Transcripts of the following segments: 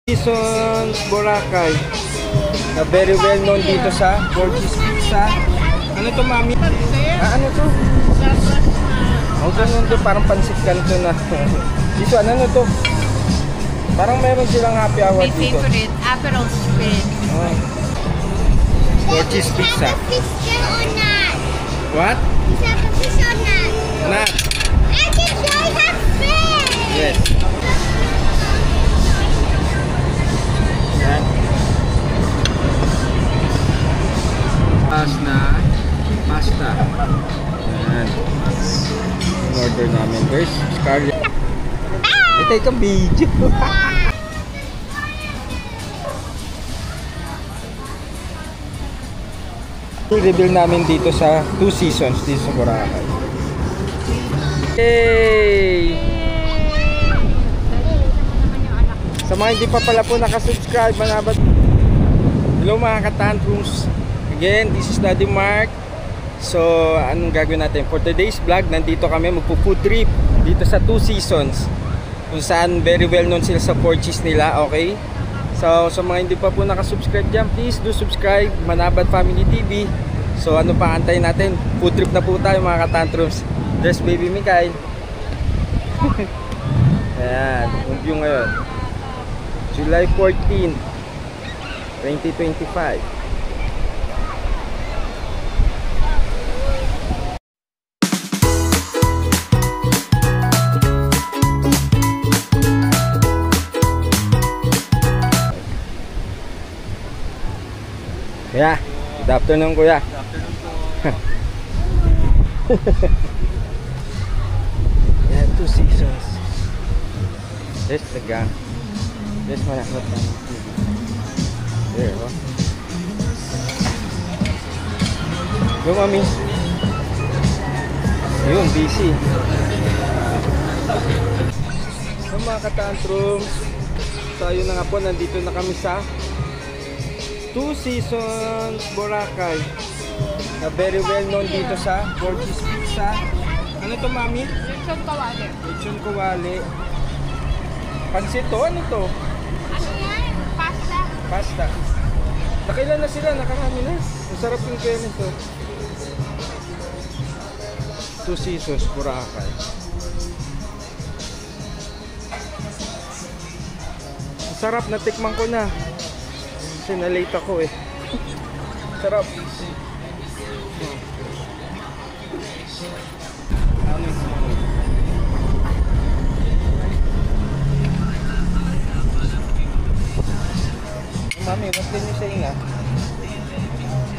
Seasons Boracay na very well known dito sa Porky's Pizza. Ano to, mami? Ano to? Ang ganun to, parang pansit kanto na. Dito, ano to? Parang meron silang happy hour dito. My favorite, Aperol Spritz. Oh. Porky's Pizza. What? Not. Yes. Yan. Na pasta. Yan. In-order namin. There's Scarlett. Ito yung video. Reveal namin dito sa Two Seasons dito sa Boracay. Yay! Sa mga hindi pa pala po nakasubscribe, manabat. Hello mga ka-tantrums. Again, this is Daddy Mark. So, anong gagawin natin? For today's vlog, nandito kami magpo-food trip dito sa Two Seasons. Kung saan very well known sila sa Porky's nila, okay? So, sa mga hindi pa po nakasubscribe dyan, please do subscribe, Manabat Family TV. So, ano pa antayin natin? Food trip na po tayo mga ka-tantrums. There's baby Mikael. Ayan, view ngayon. July 14, 2025. Kuya, good afternoon kuya. Good afternoon po. Yan, Two Seasons. There's the gang. There's Manabat Family TV. There, oh. Go, mami. Ayun, busy. So mga ka-tantrums, so ayun na nga po, nandito na kami sa Two Seasons Boracay na very well known dito sa Porky's Pizza. Ano to, mami? Lechon kawali. Lechon kawali. Pansit to? Ano to? Ano yan? Pasta. Pasta. Nakailan na sila? Nakarami na. Ang sarap yung kaya nito. Two Seasons Boracay. Ang sarap, natikman ko na. Kasi na-late ako eh. Sarap. Mami, what can you say nga?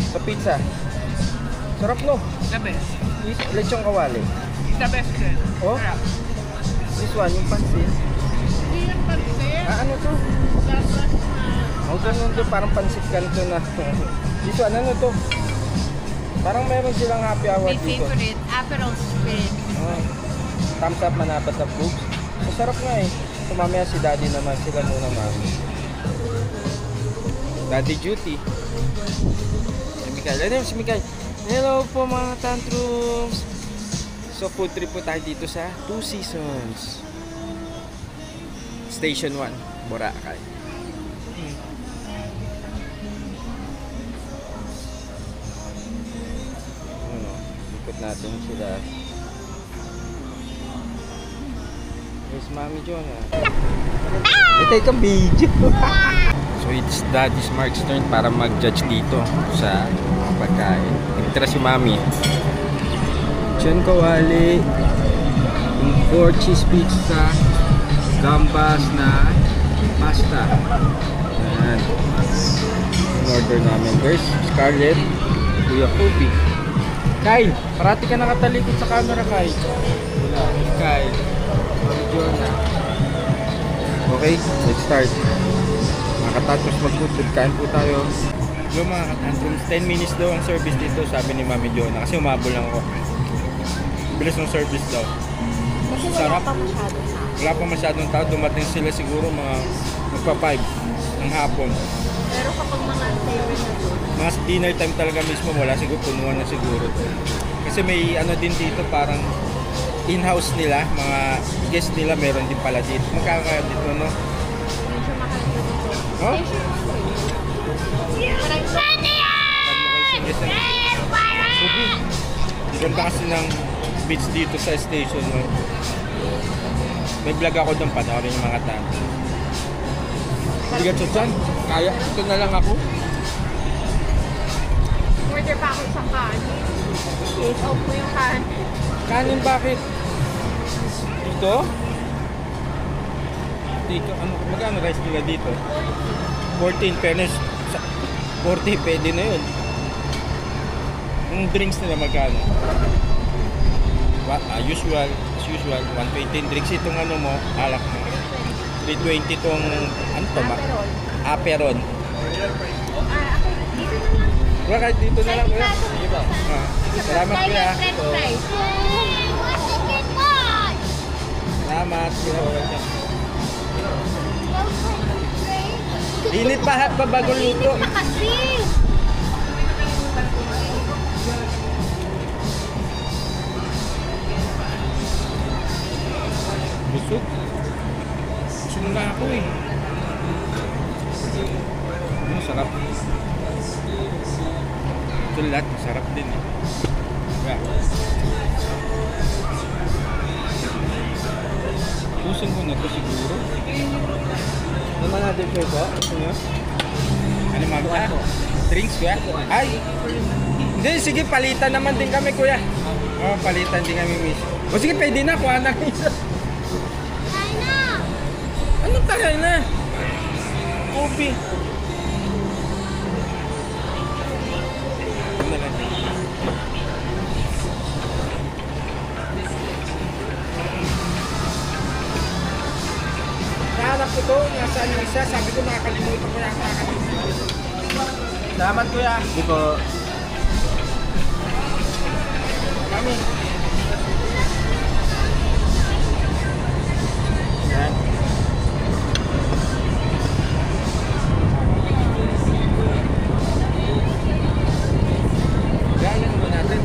Sa pizza. Sarap no? The best. Lechong kawali. The best din. Oh? This one, yung pansit. Hindi yan pansit. Ano to? Dapat Ang ganun to, parang pansit kanto na. This one, ano to? Parang meron silang happy hour my dito. favorite, Aperol Spritz. Oh. Thumbs up, Manabat na food. Masarap nga eh. So mamaya si Daddy naman, sila muna mami. Daddy duty. Si Mikael. Ano si Mikael? Hello po mga tantrums. So food trip po tayo dito sa Two Seasons. Station 1, Boracay. Ano, ikot natin sila. Here's Mami Jonah. Ito yung video. So it's Daddy's Mark's turn para mag-judge dito sa pagkain. Nagtira si Mami. Lechon kawali, Porky's Pizza, gambas na pasta. Ayan. In-order namin. There's Scarlett, Kuya Kobe. Kyle, parati ka nakatalikod sa camera, Kyle. Kyle, Jonah. Okay, let's start. Mga katantrums, mag-food, kain po tayo. Yung mga katantrums, 10 minutes daw ang service dito, sabi ni Mami Jonah. Kasi umabol lang ako. Bilis ng service daw. Kasi Sarap. wala pa masyadong tao. Wala pa masyadong tao. Dumating sila siguro mga magpa-5 ng hapon. Pero kapag mga favorite na doon, Mga dinner time talaga mismo, wala siguro, punuan na siguro. Kasi may ano din dito, parang in-house nila, mga guest nila meron din pala dito. Magkakaya dito, no? medyo mahal ko dito. Oh? Parang Ubi. Ganda kasi ng beach dito sa station. No? May vlog ako doon, panoorin yung mga tao. Bigat sa dyan. Kaya, ito na lang ako. order pa ako isang kanin. Yes, off mo yung kanin. Kanin bakit? Dito? Dito, ano, magkano rice nila dito? 14 fairness. 40, pwede na yun. Yung drinks nila magkano? Usual, as usual, 120 drinks itong ano mo, alak mo. 320 itong, ano to ma? Aperon. Dito na lang. Kuya, kahit dito na lang kuya. Sige ba? Salamat kuya. French fries. Salamat kuya. Init pa hat pa bago luto. Init pa kasi. Busog. Busog na ako eh. Masarap. Ito lahat masarap din eh. Yeah. Pusin ko na ito siguro. Naman natin po ito. Gusto nyo? Ano mga? Drinks kuya? Ay! Hindi, sige palitan naman din kami kuya. Oh, palitan din kami miss. O sige, pwede na. Kuha na isa. Anong tagay na? Kopi. Ano lang? Nahanap ko to. Nasaan yung isa? Sabi ko nakakalimutan ko yung nakakalimutan. Salamat kuya. Hindi po. Kami. Yan. Gaya naman natin.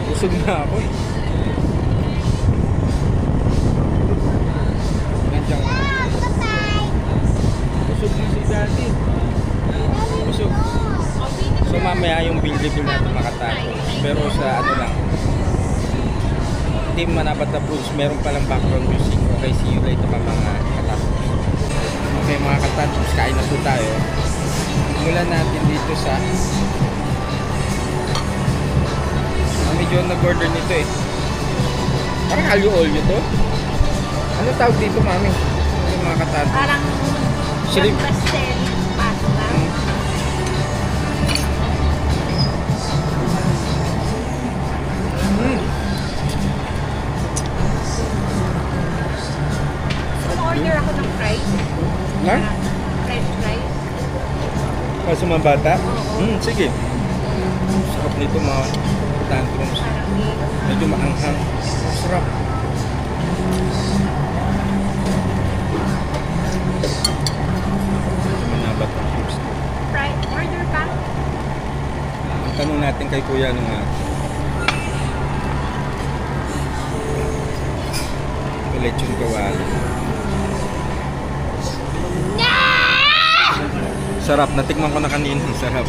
Busog na ako eh. Nandiyan ka. Busog na si daddy. Busog. So mamaya yung bill natin makatapos. Pero sa ano lang, Team Manabat na Fruits, meron palang background music. Okay, see you later mga katapos. Okay mga katapos, kain na po tayo. Simulan natin dito sa medyo nag-order nito eh. Parang alyo-olyo to. Ano tawag dito mami? Yung mga katapos. Parang Shrimp. pastel pasta. Order ako ng fries. Ha? French fries. Para sa mga bata? Oo. Sige. Sarap nito mga tantrums. Parang Medyo maanghang. Sarap. Manabat ang chips. order pa. Ang tanong natin kay kuya ano nga. Lechon kawali. Sarap. Natikman ko na kanina. Sarap.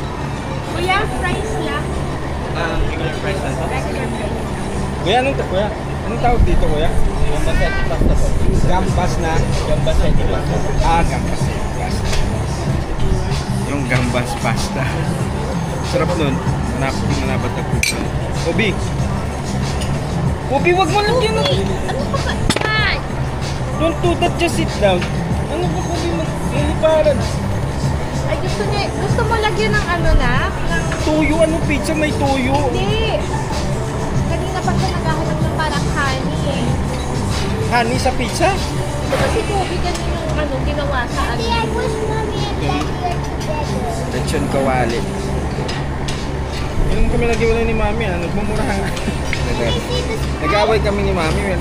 Kuya, fries lang. Regular price na ito? Regular fries. Kuya, kuya? Anong tawag dito kuya? Gambas at pasta po. Gambas na? Gambas at pasta. Gambas pasta. Yung gambas pasta. Sarap nun. Manabat na puso. Obi! Obi, wag mo lang yan! Ano pa ba? Ay! Don't do that, just sit down. Ano ba Obi mo? Iliparan. Ay, gusto mo lagyan ng ano na? Ng... Tuyo, ano pizza? May tuyo. Hindi. Kanina pa siya naghahanap ng parang honey eh. Honey sa pizza? Kasi tubig yan yung ano, ginawa sa ano. I wish mommy and daddy are together. Lechon kawali. Yung kami nag-iwalay ni mami, nagmumurahan. Nag-away kami ni mami.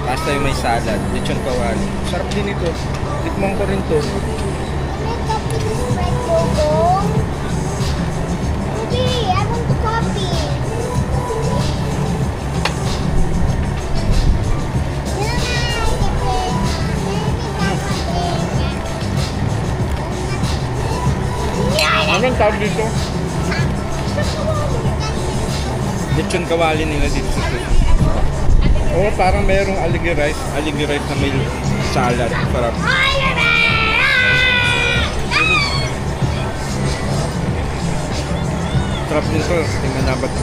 Basta yung may salad. Lechon kawali. Sarap din ito. Tikmong ko rin to. Ruby, I want the coffee. Anong tawag dito? Lechon kawali nila dito sa Susi. Oo, parang mayroong aligi rice na may salad. Sarap. Sarap nito. Tingnan na ba ito?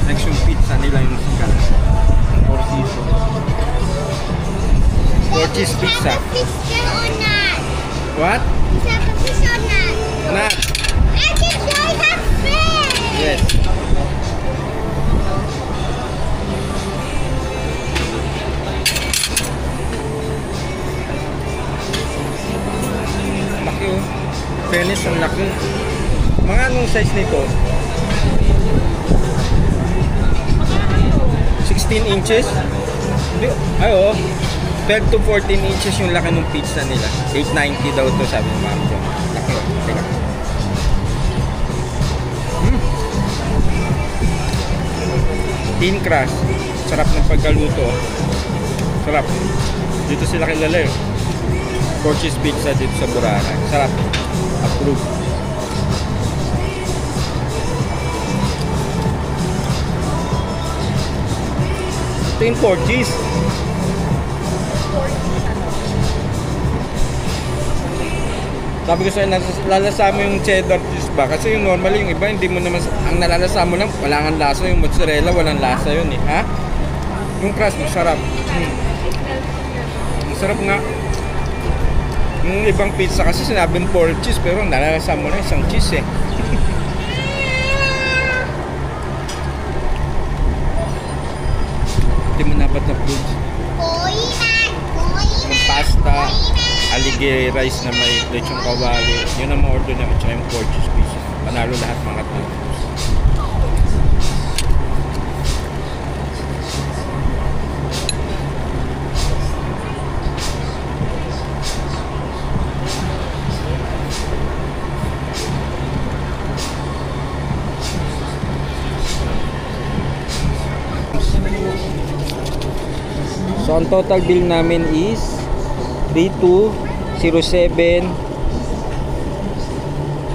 Next yung pizza nila yung sikat. Four seasons. Four cheese pizza. Fish there or not? What? Is that a fish or not? Not. I can show you have fish. Yes. Laki oh. Fairness, ang laki. Mga anong size nito? 16 inches? Hindi. Ay oh. 12 to 14 inches yung laki ng pizza nila. 890 daw to sabi ng mami ko. Laki oh. Teka. Thin crust. Sarap ng pagkaluto. Sarap. Dito sila kilala eh. Four cheese pizza dito sa Boracay. Sarap. Approve. Ito yung four cheese. Sabi ko sa'yo, lalasa mo yung cheddar cheese ba? Kasi yung normally, yung iba, hindi mo naman, ang nalalasa mo lang, wala kang lasa. Yung mozzarella, walang lasa yun eh. Ha? Yung crust, masarap. Masarap nga. Yung ibang pizza kasi sinabing 4 cheese, pero nalalasa mo lang isang cheese eh. Hindi mo nabat na foods. Yung pasta, aligay rice na may lechon kawali. Yun ang ma-order namin. Tsaka yung 4 cheese pieces. Panalo lahat mga tao. So ang total bill namin is 3207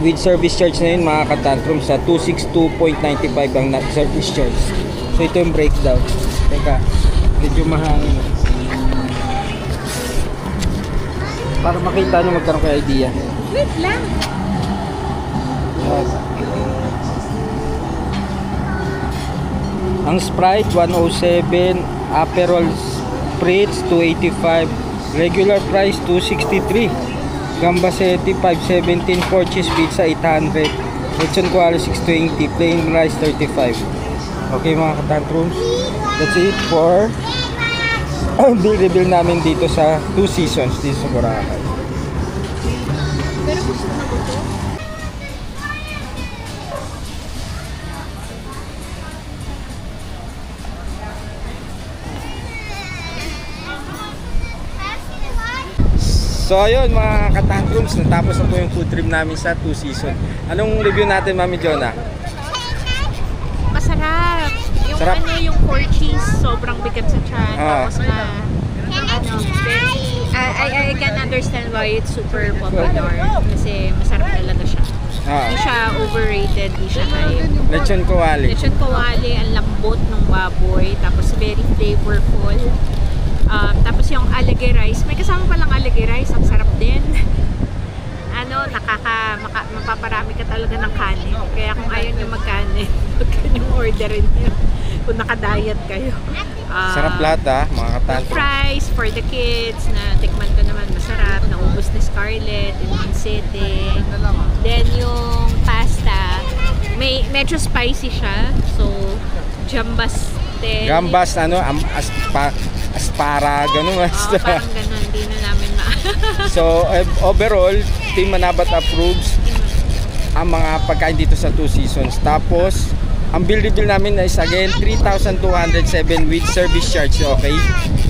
with service charge na yun mga katantrum sa 262.95 ang service charge. So ito yung breakdown. Teka, medyo mahangin para makita nyo, magkaroon kayo idea. Wait lang. Yes. Ang Sprite 107, Aperol Spritz 285, regular price 263, Gambaseti 517, 4 cheese pizza 800, lechon kawali 620, plain rice 35. Okay mga katantrums, that's it for bill reveal namin dito sa Two Seasons dito sa Boracay. Pero gusto na ko to. So ayun mga katantrums, natapos na po yung food trip namin sa Two Seasons. Anong review natin, Mami Jonah? Masarap. Yung Sarap. ano, yung 4 cheese, sobrang bigat sa tiyan. Tapos na, ano, very, I can understand why it's super popular. Kasi masarap talaga siya. Hindi siya overrated, hindi siya hype. Lechon kawali. Lechon kawali, ang lambot ng baboy. Tapos very flavorful. Tapos yung aligi rice, may kasama palang aligi rice, ang sarap din. Ano, mapaparami ka talaga ng kanin. Kaya kung ayaw nyo magkanin, huwag nyo orderin nyo kung naka-diet kayo. Sarap lahat mga katantrums. Fries for the kids, na tikman ko naman, masarap. Naubos ni Scarlett in one sitting. Then yung pasta, medyo spicy siya. So, jambas din. Gambas, ano, aspara, gano'n. Parang gano'n, hindi na namin So, overall, Team Manabat approves ang mga pagkain dito sa Two Seasons. Tapos, ang bill reveal namin is again 3,207 with service charge. Okay?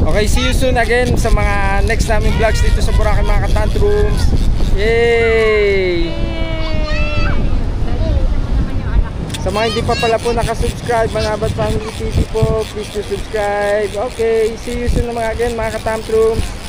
Okay, see you soon again sa mga next namin vlogs dito sa Boracay mga katantrums. Yay! Sa mga hindi pa pala po nakasubscribe, Manabat Family TV po, please do subscribe. Okay, see you soon na mga again mga katantrums.